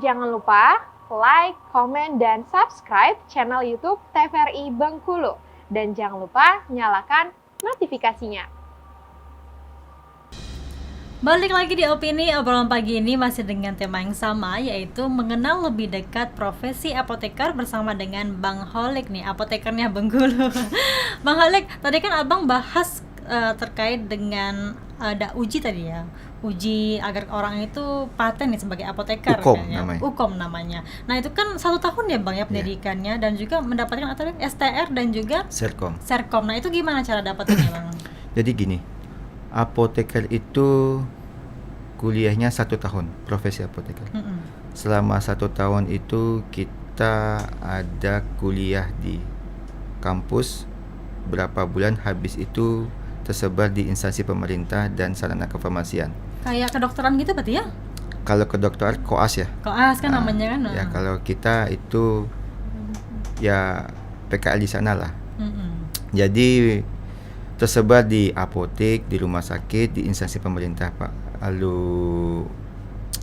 Jangan lupa like, komen, dan subscribe channel YouTube TVRI Bengkulu. Dan jangan lupa nyalakan notifikasinya. Balik lagi di Opini, obrolan pagi ini masih dengan tema yang sama, yaitu mengenal lebih dekat profesi apoteker bersama dengan Bang Holik nih, apotekernya Bengkulu. Bang Holik, tadi kan abang bahas terkait dengan ada uji tadi ya, uji agar orang itu paten nih sebagai apoteker. Ukom namanya. Nah itu kan 1 tahun ya bang ya pendidikannya, dan juga mendapatkan STR dan juga Serkom. Nah itu gimana cara dapetinnya bang? Jadi gini, apoteker itu kuliahnya 1 tahun, profesi apoteker. Selama 1 tahun itu kita ada kuliah di kampus berapa bulan, habis itu tersebar di instansi pemerintah dan sarana kefarmasian. Kayak kedokteran gitu berarti ya? Kalau kedokteran koas ya. Koas kan namanya kan. Ya kalau kita itu ya PKL di sana lah. Jadi tersebar di apotek, di rumah sakit, di instansi pemerintah Pak. Lalu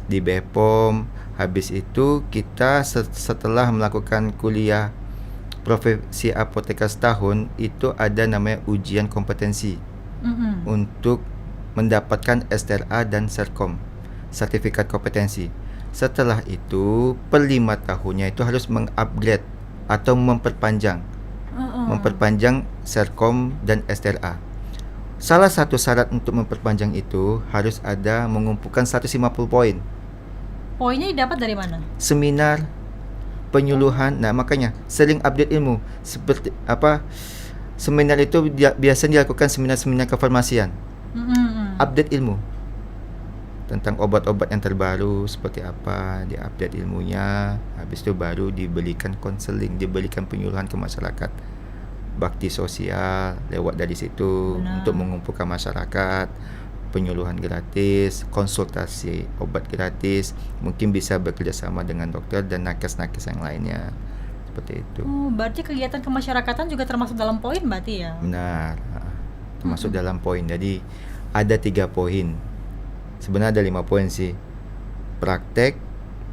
di BPOM. Habis itu kita setelah melakukan kuliah profesi apoteker setahun, itu ada namanya ujian kompetensi untuk mendapatkan STRA dan Serkom, sertifikat kompetensi. Setelah itu per 5 tahunnya itu harus mengupgrade atau memperpanjang Serkom dan STRA. Salah satu syarat untuk memperpanjang itu harus ada mengumpulkan 150 poin. Poinnya didapat dari mana? Seminar, penyuluhan. Nah makanya sering update ilmu. Seperti apa, seminar itu biasanya dilakukan seminar-seminar kefarmasian. Update ilmu tentang obat-obat yang terbaru seperti apa, diupdate ilmunya. Habis itu baru diberikan konseling, diberikan penyuluhan ke masyarakat, bakti sosial lewat dari situ. Untuk mengumpulkan masyarakat, penyuluhan gratis, konsultasi obat gratis, mungkin bisa bekerjasama dengan dokter dan nakes-nakes yang lainnya, seperti itu. Berarti kegiatan kemasyarakatan juga termasuk dalam poin berarti ya? Benar, termasuk dalam poin. Jadi ada 3 poin. Sebenarnya ada 5 poin sih. Praktek,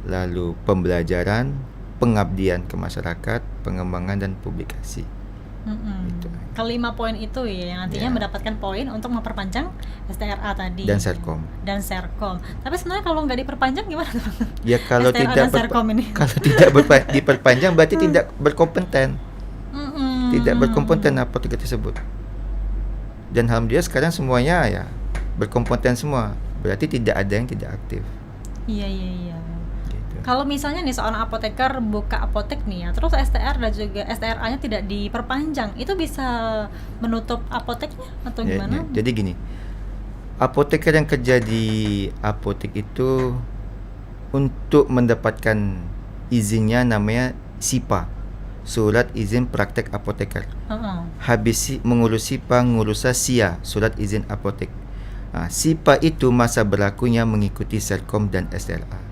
lalu pembelajaran, pengabdian ke masyarakat, pengembangan dan publikasi. Gitu. Kelima poin itu ya yang nantinya mendapatkan poin untuk memperpanjang STRA tadi dan Serkom. Tapi sebenarnya kalau nggak diperpanjang gimana tuh? Ya kalau STRA tidak kalau tidak diperpanjang berarti tidak berkompeten. Tidak berkompeten apoteker tersebut. Dan alhamdulillah sekarang semuanya ya berkompeten semua. Berarti tidak ada yang tidak aktif. Iya. Kalau misalnya nih seorang apoteker buka apotek nih ya, terus STR dan juga STRA-nya tidak diperpanjang, itu bisa menutup apoteknya atau gimana? Jadi gini, apoteker yang kerja di apotek itu untuk mendapatkan izinnya namanya SIPA, Surat Izin Praktek Apoteker. Habis mengurus SIPA, ngurus SIA, Surat Izin Apotek. SIPA itu masa berlakunya mengikuti Serkom dan STRA.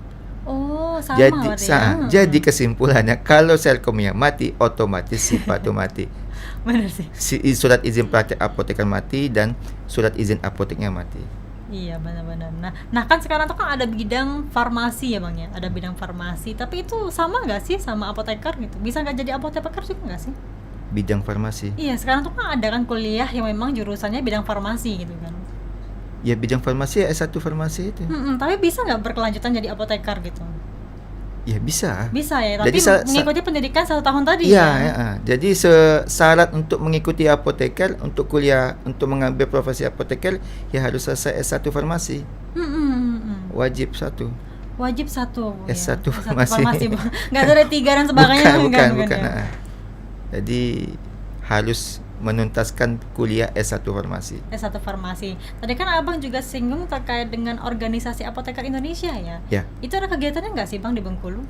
Sama jadi kesimpulannya kalau Serkomnya mati, otomatis SIPA itu mati. Benar sih. Surat izin praktek apoteker mati dan surat izin apoteknya mati. Iya benar-benar. Nah kan sekarang tuh kan ada bidang farmasi ya bang ya, ada bidang farmasi. Tapi itu sama nggak sih sama apoteker gitu? Bisa nggak jadi apoteker juga nggak sih? Bidang farmasi? Iya sekarang tuh kan ada kan kuliah yang memang jurusannya bidang farmasi gitu kan. Ya bidang farmasi ya S1 farmasi itu. Tapi bisa nggak berkelanjutan jadi apoteker gitu? Ya bisa. Bisa ya, tapi mengikuti pendidikan 1 tahun tadi. Iya, ya. Jadi syarat untuk mengikuti apoteker, untuk kuliah, untuk mengambil profesi apoteker, ya harus selesai S1 farmasi. Wajib 1. S1 farmasi. Nggak ada 3 dan sebagainya. Bukan. Jadi harus menuntaskan kuliah S1 farmasi. Tadi kan abang juga singgung terkait dengan organisasi apoteker Indonesia ya. Ya. Itu ada kegiatannya nggak sih bang di Bengkulu?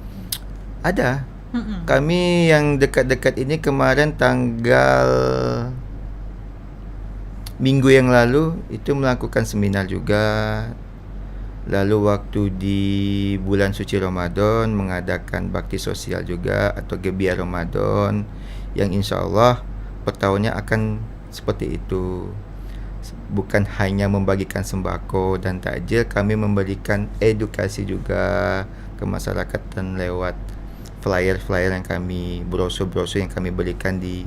Ada. Kami yang dekat-dekat ini kemarin tanggal minggu yang lalu itu melakukan seminar juga. Lalu waktu di bulan suci Ramadan mengadakan bakti sosial juga atau gebiar Ramadan yang insya Allah per tahunnya akan seperti itu. Bukan hanya membagikan sembako dan takjil, kami memberikan edukasi juga, ke masyarakat dan lewat flyer-flyer yang kami, brosur-brosur yang kami berikan di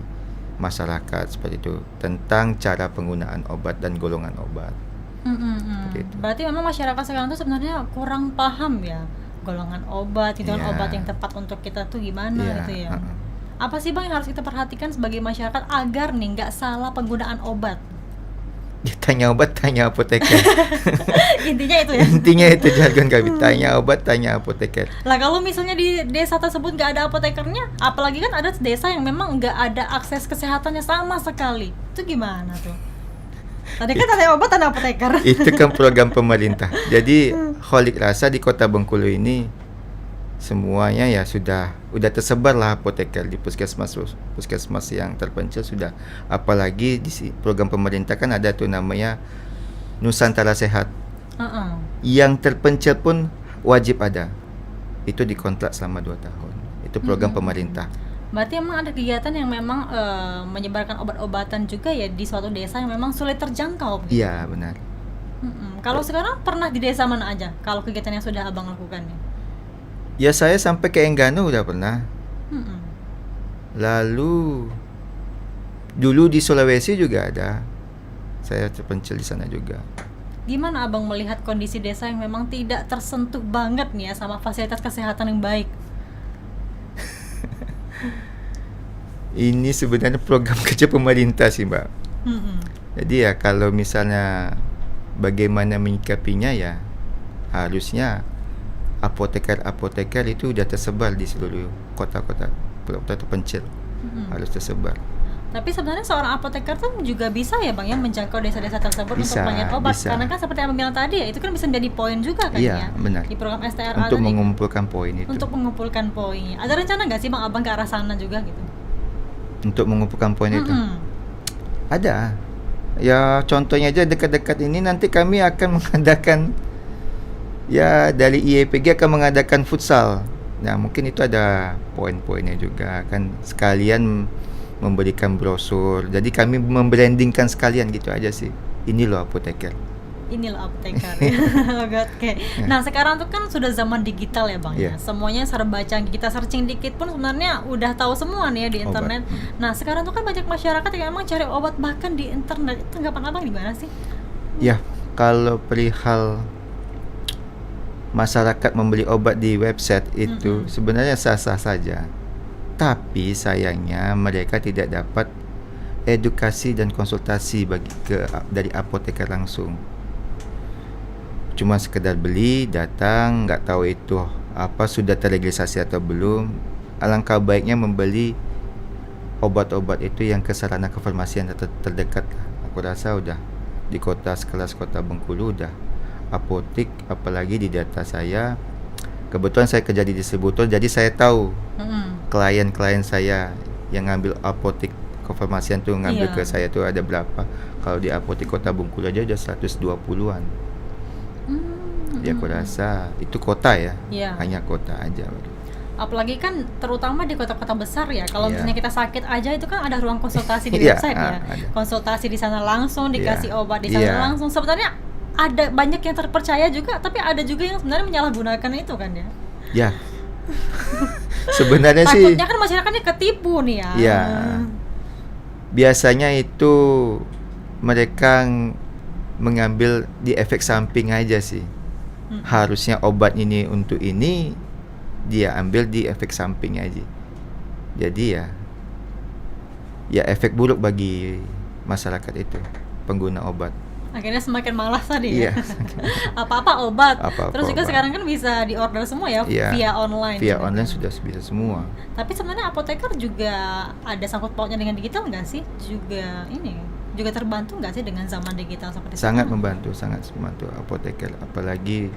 masyarakat seperti itu tentang cara penggunaan obat dan golongan obat. Seperti itu. Berarti memang masyarakat sekarang tuh sebenarnya kurang paham ya golongan obat, itu kan Iya. obat yang tepat untuk kita tuh gimana Iya, gitu ya. heeh. Apa sih Bang yang harus kita perhatikan sebagai masyarakat agar nih nggak salah penggunaan obat? Ya, tanya obat, tanya apoteker. Intinya itu ya. Intinya itu jargon kami, tanya obat, tanya apoteker. Lah kalau misalnya di desa tersebut nggak ada apotekernya, apalagi kan ada desa yang memang nggak ada akses kesehatannya sama sekali, itu gimana tuh? Tadi kan tanya obat, tanya apoteker. Itu kan program pemerintah. Jadi Holik Rasa di Kota Bengkulu ini semuanya ya udah tersebar lah apoteker di puskesmas yang terpencil sudah. Apalagi di program pemerintah kan ada tuh namanya Nusantara Sehat. Yang terpencil pun wajib ada. Itu dikontrak selama 2 tahun. Itu program pemerintah. Berarti emang ada kegiatan yang memang menyebarkan obat-obatan juga ya di suatu desa yang memang sulit terjangkau. Iya, benar. Kalau sekarang pernah di desa mana aja? Kalau kegiatan yang sudah Abang lakukan ya? Ya saya sampai ke Enggano udah pernah. Lalu dulu di Sulawesi juga ada. Saya terpencil di sana juga. Gimana Abang melihat kondisi desa yang memang tidak tersentuh banget nih ya sama fasilitas kesehatan yang baik? Ini sebenarnya program kerja pemerintah sih, Mbak. Jadi ya kalau misalnya bagaimana menyikapinya ya harusnya apoteker itu udah tersebar di seluruh kota-kota terpencil. Harus tersebar. Tapi sebenarnya seorang apoteker tuh juga bisa ya Bang ya menjangkau desa-desa tersebut Bisa, untuk pembelian obat. bisa. Karena kan seperti yang Abang bilang tadi ya, itu kan bisa menjadi poin juga kan Iya, ya. benar. Di program STRA Untuk tadi. mengumpulkan poin itu. Untuk mengumpulkan poin. Ada rencana nggak sih Bang Abang ke arah sana juga gitu? Untuk mengumpulkan poin itu. Ada. Ya contohnya aja dekat-dekat ini nanti kami akan mengadakan ya dari IEPG akan mengadakan futsal. Nah, mungkin itu ada poin-poinnya juga kan sekalian memberikan brosur. Jadi kami membrandingkan sekalian gitu aja sih. Ini loh apoteker. Inilah apoteker. Oke. Nah, sekarang tuh kan sudah zaman digital ya Bang ya. Iya. Semuanya serba canggih. Kita searching dikit pun sebenarnya udah tahu semua nih ya di internet. Nah, sekarang tuh kan banyak masyarakat yang emang cari obat bahkan di internet. Tanggapan Abang gimana sih? Ya, kalau perihal masyarakat membeli obat di website itu sebenarnya sah-sah saja. Tapi sayangnya mereka tidak dapat edukasi dan konsultasi dari apoteker langsung. Cuma sekedar beli, datang, nggak tahu itu apa sudah terregistrasi atau belum. Alangkah baiknya membeli obat-obat itu yang ke sarana kefarmasian terdekat. Aku rasa udah di kota sekelas Kota Bengkulu udah apotik, apalagi di data saya. Kebetulan saya kerja di distributor, jadi saya tahu klien-klien saya yang ngambil apotik kefarmasian tuh ngambil ke saya tuh ada berapa. Kalau di apotik Kota Bengkulu aja udah 120-an. Ya aku rasa itu kota ya, hanya kota aja. Apalagi kan terutama di kota-kota besar ya. Kalau misalnya kita sakit aja itu kan ada ruang konsultasi di Iya, website ya. ada. Konsultasi di sana langsung, dikasih obat di sana langsung. Sebenarnya ada banyak yang terpercaya juga, tapi ada juga yang sebenarnya menyalahgunakan itu kan ya. Ya. Sebenarnya sih takutnya kan masyarakatnya ketipu nih ya. Ya. Biasanya itu mereka mengambil di efek samping aja sih. Harusnya obat ini untuk ini, dia ambil di efek samping aja. Jadi ya efek buruk bagi masyarakat itu pengguna obat. Akhirnya semakin malas tadi ya. Iya. Apa-apa obat. Apa-apa Terus juga obat. sekarang kan bisa diorder semua ya Iya. via online. Via gitu. online sudah bisa semua. Tapi sebenarnya apoteker juga ada sangkut pautnya dengan digital nggak sih? Juga terbantu nggak sih dengan zaman digital seperti Sangat sekarang? sangat membantu apoteker, apalagi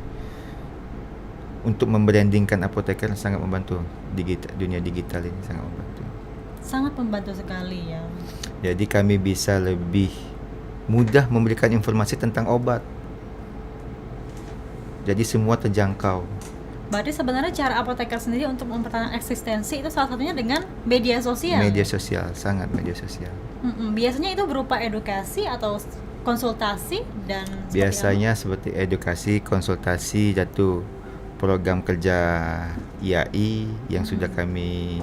untuk membrandingkan apoteker sangat membantu dunia digital ini sangat membantu. Sangat membantu sekali ya. Jadi kami bisa lebih mudah memberikan informasi tentang obat. Jadi semua terjangkau. Berarti sebenarnya cara apoteker sendiri untuk mempertahankan eksistensi itu salah satunya dengan media sosial. Media sosial, sangat media sosial. Biasanya itu berupa edukasi atau konsultasi dan Biasanya seperti edukasi, konsultasi, jatuh program kerja IAI yang sudah kami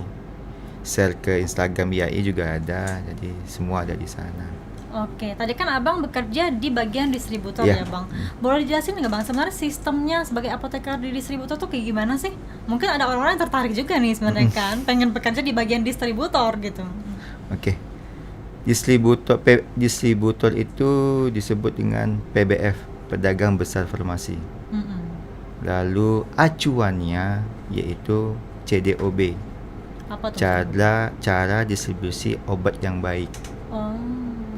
share ke Instagram IAI juga ada, jadi semua ada di sana. Oke, tadi kan abang bekerja di bagian distributor Iya. ya bang. Boleh dijelasin nggak bang, sebenarnya sistemnya sebagai apoteker di distributor tuh kayak gimana sih? Mungkin ada orang-orang yang tertarik juga nih sebenarnya kan, pengen bekerja di bagian distributor gitu. Oke. Distributor itu disebut dengan PBF, Pedagang Besar Farmasi. Mm-mm. Lalu acuannya yaitu CDOB, Apa tuh? cara distribusi obat yang baik. Oh.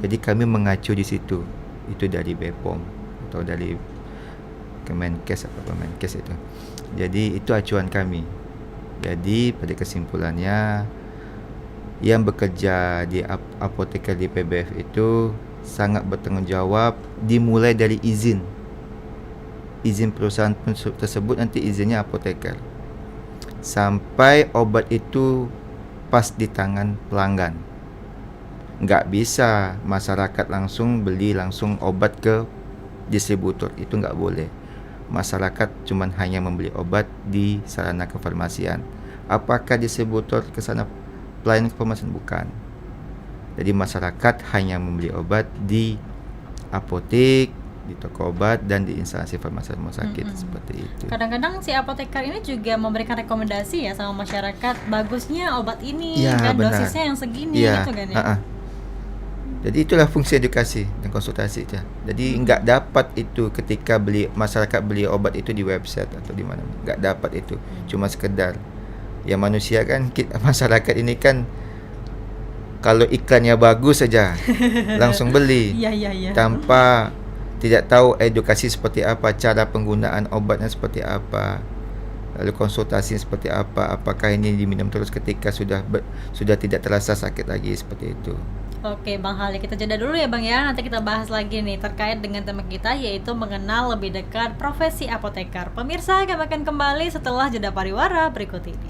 Jadi kami mengacu di situ. Itu dari BPOM atau dari Kemenkes itu. Jadi itu acuan kami. Jadi pada kesimpulannya, yang bekerja di apoteker di PBF itu sangat bertanggung jawab, dimulai dari izin perusahaan tersebut, nanti izinnya apoteker, sampai obat itu pas di tangan pelanggan. Nggak bisa masyarakat langsung beli langsung obat ke distributor, itu nggak boleh. Masyarakat cuman hanya membeli obat di sarana kefarmasian. Apakah distributor ke sana pelayanan kefarmasian? Bukan. Jadi masyarakat hanya membeli obat di apotek, di toko obat, dan di instansi farmasi rumah sakit. Seperti itu. Kadang-kadang si apoteker ini juga memberikan rekomendasi ya sama masyarakat, bagusnya obat ini Ya, kan benar. dosisnya yang segini Ya, gitu kan ya. Jadi itulah fungsi edukasi dan konsultasi ya. Jadi nggak dapat itu ketika masyarakat beli obat itu di website atau di mana, nggak dapat itu. Cuma sekedar ya, manusia kan, masyarakat ini kan kalau iklannya bagus saja langsung beli. Iya. Tanpa tidak tahu edukasi seperti apa, cara penggunaan obatnya seperti apa, lalu konsultasi seperti apa, apakah ini diminum terus ketika sudah tidak terasa sakit lagi, seperti itu. Oke Bang Halik, kita jeda dulu ya Bang ya. Nanti kita bahas lagi nih terkait dengan tema kita, yaitu mengenal lebih dekat profesi apoteker. Pemirsa, kami akan kembali setelah jeda pariwara berikut ini.